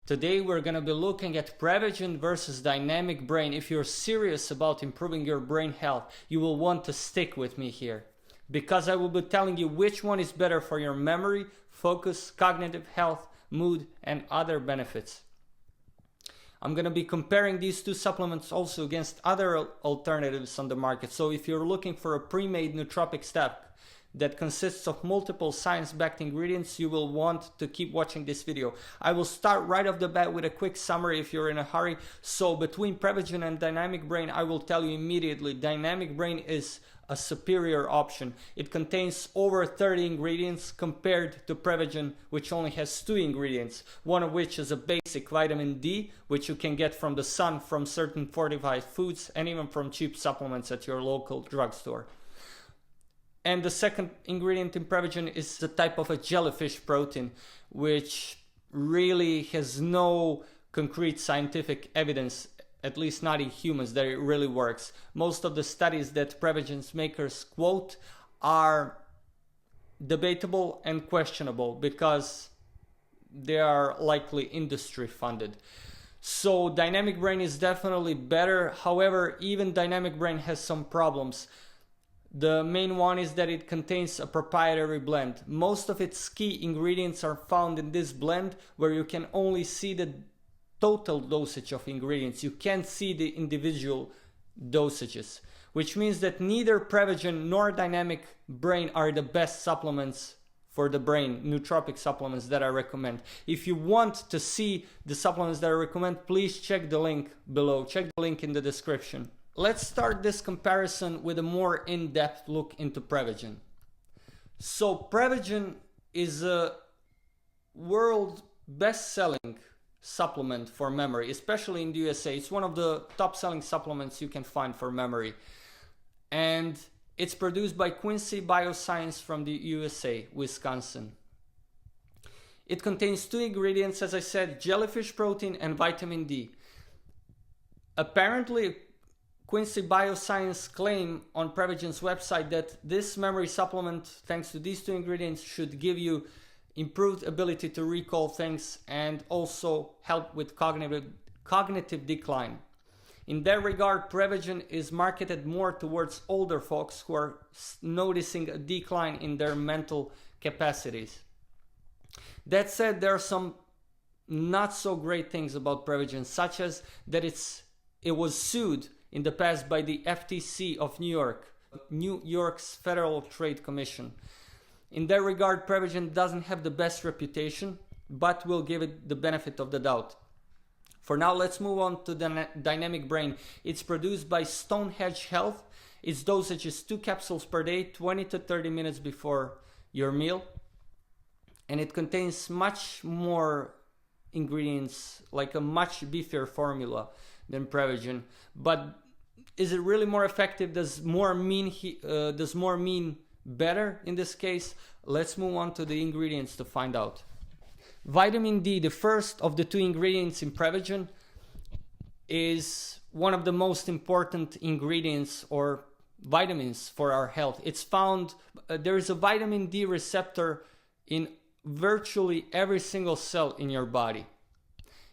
Today we're going to be looking at Prevagen versus Dynamic Brain. If you're serious about improving your brain health, you will want to stick with me here, because I will be telling you which one is better for your memory, focus, cognitive health, mood, and other benefits. I'm going to be comparing these two supplements also against other alternatives on the market. So if you're looking for a pre-made nootropic stack that consists of multiple science-backed ingredients, you will want to keep watching this video. I will start right off the bat with a quick summary if you're in a hurry. So between Prevagen and Dynamic Brain, I will tell you immediately, Dynamic Brain is a superior option. It contains over 30 ingredients compared to Prevagen, which only has 2 ingredients, one of which is a basic vitamin D, which you can get from the sun, from certain fortified foods, and even from cheap supplements at your local drugstore. And the second ingredient in Prevagen is a type of a jellyfish protein, which really has no concrete scientific evidence, at least not in humans, that it really works. Most of the studies that Prevagen's makers quote are debatable and questionable because they are likely industry funded. So Dynamic Brain is definitely better. However, even Dynamic Brain has some problems. The main one is that it contains a proprietary blend. Most of its key ingredients are found in this blend, where you can only see the total dosage of ingredients. You can't see the individual dosages, which means that neither Prevagen nor Dynamic Brain are the best supplements for the brain, nootropic supplements that I recommend. If you want to see the supplements that I recommend, please check the link below. Check the link in the description. Let's start this comparison with a more in-depth look into Prevagen. So Prevagen is a world best-selling supplement for memory, especially in the USA. It's one of the top-selling supplements you can find for memory. And it's produced by Quincy Bioscience from the USA, Wisconsin. It contains 2 ingredients, as I said, jellyfish protein and vitamin D. Apparently, Quincy Bioscience claim on Prevagen's website that this memory supplement, thanks to these 2 ingredients, should give you improved ability to recall things and also help with cognitive decline. In that regard, Prevagen is marketed more towards older folks who are noticing a decline in their mental capacities. That said, there are some not so great things about Prevagen, such as that it was sued in the past by the FTC of New York's Federal Trade Commission. In that regard, Prevagen doesn't have the best reputation, but we'll give it the benefit of the doubt. For now, let's move on to the Dynamic Brain. It's produced by Stonehenge Health. Its dosage is 2 capsules per day, 20 to 30 minutes before your meal. And it contains much more ingredients, like a much beefier formula than Prevagen. But is it really more effective? Does more mean better in this case? Let's move on to the ingredients to find out. Vitamin D, the first of the 2 ingredients in Prevagen, is one of the most important ingredients or vitamins for our health. It's found, there is a vitamin D receptor in virtually every single cell in your body.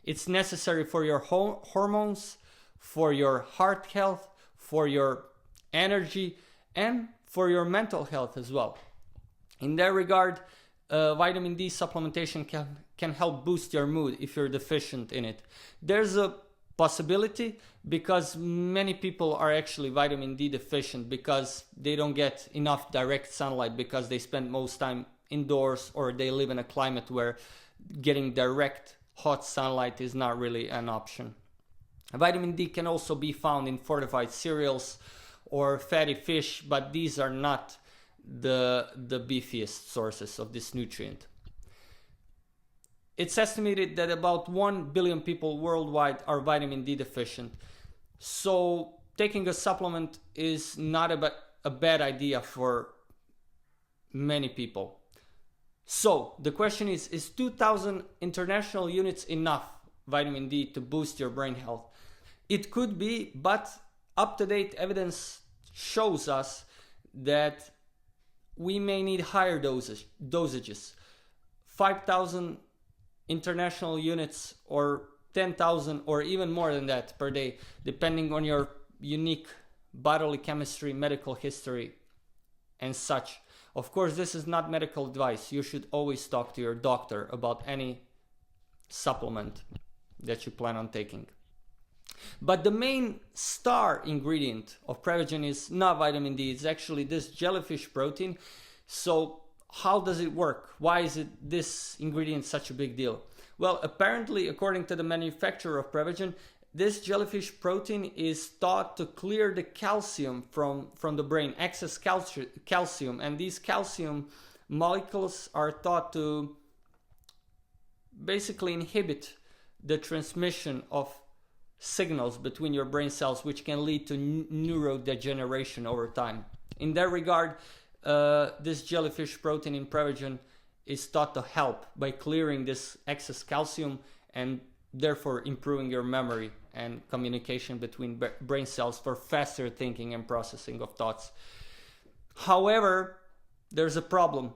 It's necessary for your hormones, for your heart health, for your energy, and for your mental health as well. In that regard, vitamin D supplementation can help boost your mood if you're deficient in it. There's a possibility, because many people are actually vitamin D deficient because they don't get enough direct sunlight, because they spend most time indoors, or they live in a climate where getting direct hot sunlight is not really an option. Vitamin D can also be found in fortified cereals or fatty fish, but these are not the beefiest sources of this nutrient. It's estimated that about 1 billion people worldwide are vitamin D deficient. So taking a supplement is not a bad idea for many people. So the question is 2,000 international units enough vitamin D to boost your brain health? It could be, but up-to-date evidence shows us that we may need higher dosages. 5,000 international units or 10,000 or even more than that per day, depending on your unique bodily chemistry, medical history, and such. Of course, this is not medical advice. You should always talk to your doctor about any supplement that you plan on taking. But the main star ingredient of Prevagen is not vitamin D. It's actually this jellyfish protein. So how does it work? Why is this ingredient such a big deal? Well, apparently, according to the manufacturer of Prevagen, this jellyfish protein is thought to clear the calcium from the brain, excess calcium. And these calcium molecules are thought to basically inhibit the transmission of signals between your brain cells, which can lead to neurodegeneration over time. In that regard, this jellyfish protein in Prevagen is thought to help by clearing this excess calcium and therefore improving your memory and communication between brain cells for faster thinking and processing of thoughts. However, there's a problem.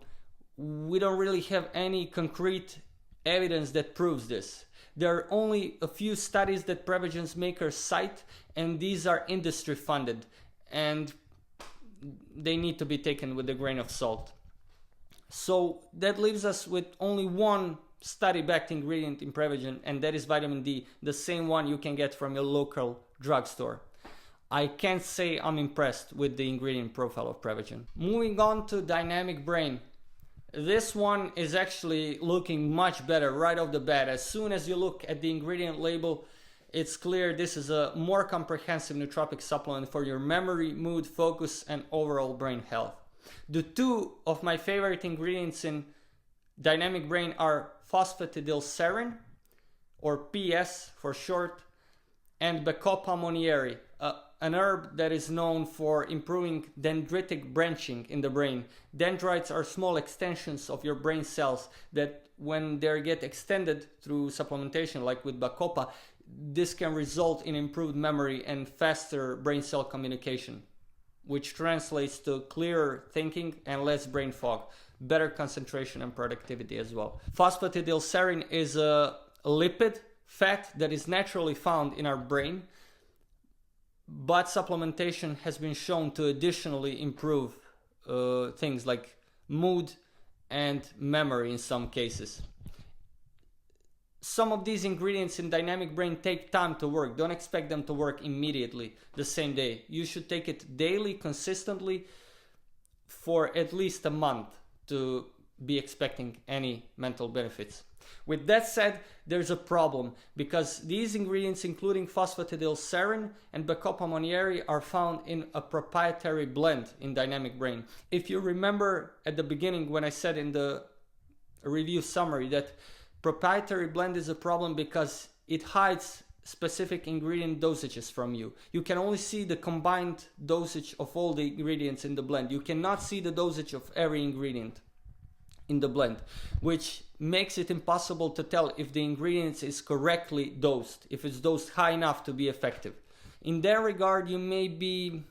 We don't really have any concrete evidence that proves this. There are only a few studies that Prevagen's makers cite, and these are industry funded, and they need to be taken with a grain of salt. So that leaves us with only one study-backed ingredient in Prevagen, and that is vitamin D, the same one you can get from your local drugstore. I can't say I'm impressed with the ingredient profile of Prevagen. Moving on to Dynamic Brain. This one is actually looking much better right off the bat. As soon as you look at the ingredient label, it's clear this is a more comprehensive nootropic supplement for your memory, mood, focus, and overall brain health. The two of my favorite ingredients in Dynamic Brain are phosphatidylserine, or PS for short, and Bacopa monnieri, an herb that is known for improving dendritic branching in the brain. Dendrites are small extensions of your brain cells that, when they get extended through supplementation, like with Bacopa, this can result in improved memory and faster brain cell communication, which translates to clearer thinking and less brain fog, better concentration and productivity as well. Phosphatidylserine is a lipid fat that is naturally found in our brain, but supplementation has been shown to additionally improve things like mood and memory in some cases. Some of these ingredients in Dynamic Brain take time to work. Don't expect them to work immediately, the same day. You should take it daily, consistently, for at least a month to be expecting any mental benefits. With that said, there's a problem, because these ingredients, including phosphatidylserine and Bacopa monnieri, are found in a proprietary blend in Dynamic Brain. If you remember at the beginning when I said in the review summary that proprietary blend is a problem because it hides specific ingredient dosages from you. You can only see the combined dosage of all the ingredients in the blend. You cannot see the dosage of every ingredient in the blend, which makes it impossible to tell if the ingredients is correctly dosed, if it's dosed high enough to be effective. In that regard, you may be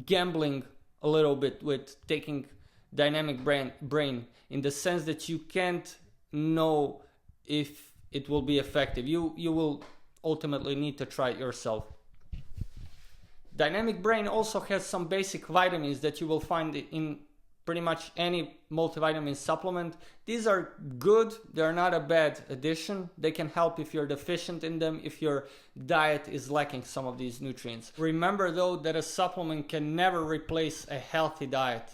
gambling a little bit with taking Dynamic Brain in the sense that you can't know if it will be effective. You will ultimately need to try it yourself. Dynamic Brain also has some basic vitamins that you will find in pretty much any multivitamin supplement. These are good, they're not a bad addition. They can help if you're deficient in them, if your diet is lacking some of these nutrients. Remember though that a supplement can never replace a healthy diet.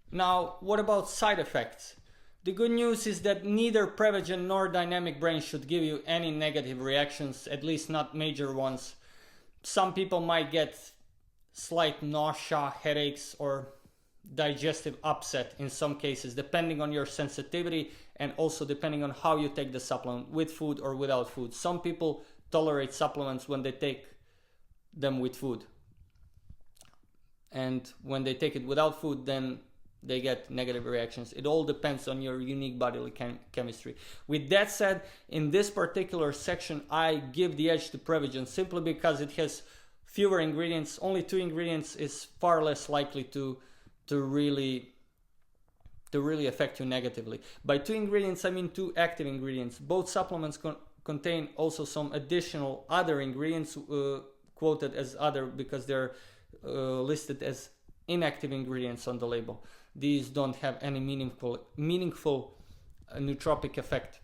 Now, what about side effects? The good news is that neither Prevagen nor Dynamic Brain should give you any negative reactions, at least not major ones. Some people might get slight nausea, headaches, or digestive upset in some cases, depending on your sensitivity and also depending on how you take the supplement, with food or without food. Some people tolerate supplements when they take them with food, and when they take it without food, then they get negative reactions. It all depends on your unique bodily chemistry. With that said, in this particular section, I give the edge to Prevagen simply because it has fewer ingredients. Only 2 ingredients is far less likely to to really affect you negatively. By 2 ingredients, I mean 2 active ingredients. Both supplements contain also some additional other ingredients, quoted as other because they're listed as inactive ingredients on the label. These don't have any meaningful nootropic effect.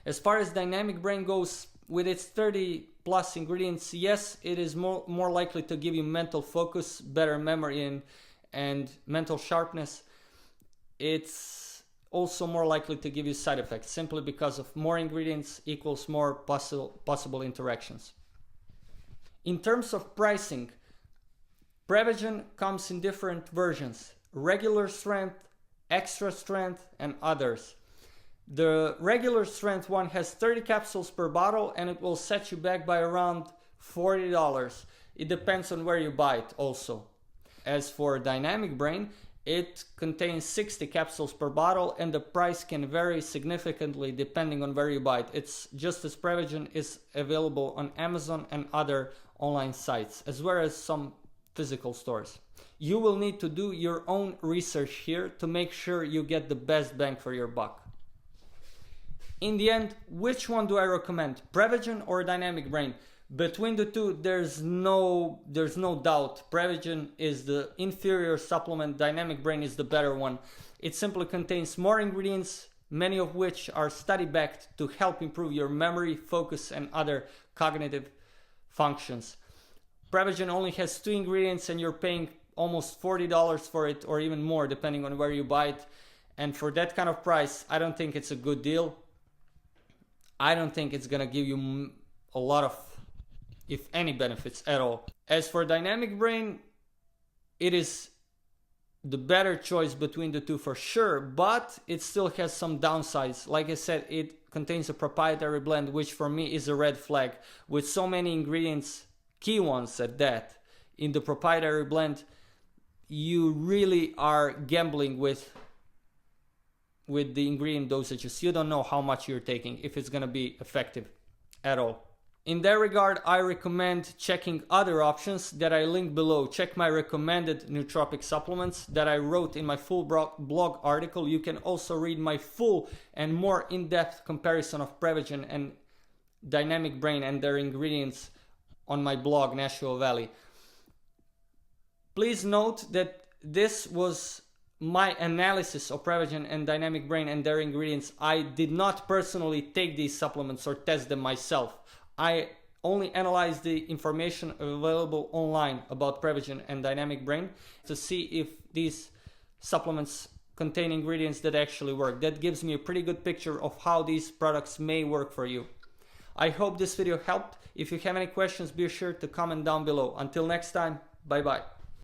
As far as Dynamic Brain goes, with its 30 plus ingredients, yes, it is more likely to give you mental focus, better memory, and mental sharpness. It's also more likely to give you side effects, simply because of more ingredients equals more possible interactions. In terms of pricing, Prevagen comes in different versions: regular strength, extra strength, and others. The regular strength one has 30 capsules per bottle, and it will set you back by around $40. It depends on where you buy it also. As for Dynamic Brain, it contains 60 capsules per bottle, and the price can vary significantly depending on where you buy it. It's just as Prevagen is available on Amazon and other online sites, as well as some physical stores. You will need to do your own research here to make sure you get the best bang for your buck. In the end, which one do I recommend, Prevagen or Dynamic Brain? Between the two, there's no doubt. Prevagen is the inferior supplement, Dynamic Brain is the better one. It simply contains more ingredients, many of which are study-backed to help improve your memory, focus, and other cognitive functions. Prevagen only has 2 ingredients, and you're paying almost $40 for it, or even more depending on where you buy it. And for that kind of price, I don't think it's a good deal. I don't think it's gonna give you a lot of, if any, benefits at all. As for Dynamic Brain, it is the better choice between the two for sure, but it still has some downsides. Like I said, it contains a proprietary blend, which for me is a red flag. With so many ingredients, key ones at that, in the proprietary blend, you really are gambling with the ingredient dosages. You don't know how much you're taking, if it's gonna be effective at all. In that regard, I recommend checking other options that I link below. Check my recommended nootropic supplements that I wrote in my full blog article. You can also read my full and more in-depth comparison of Prevagen and Dynamic Brain and their ingredients on my blog, Nashville Valley. Please note that this was my analysis of Prevagen and Dynamic Brain and their ingredients. I did not personally take these supplements or test them myself. I only analyzed the information available online about Prevagen and Dynamic Brain to see if these supplements contain ingredients that actually work. That gives me a pretty good picture of how these products may work for you. I hope this video helped. If you have any questions, be sure to comment down below. Until next time, bye bye.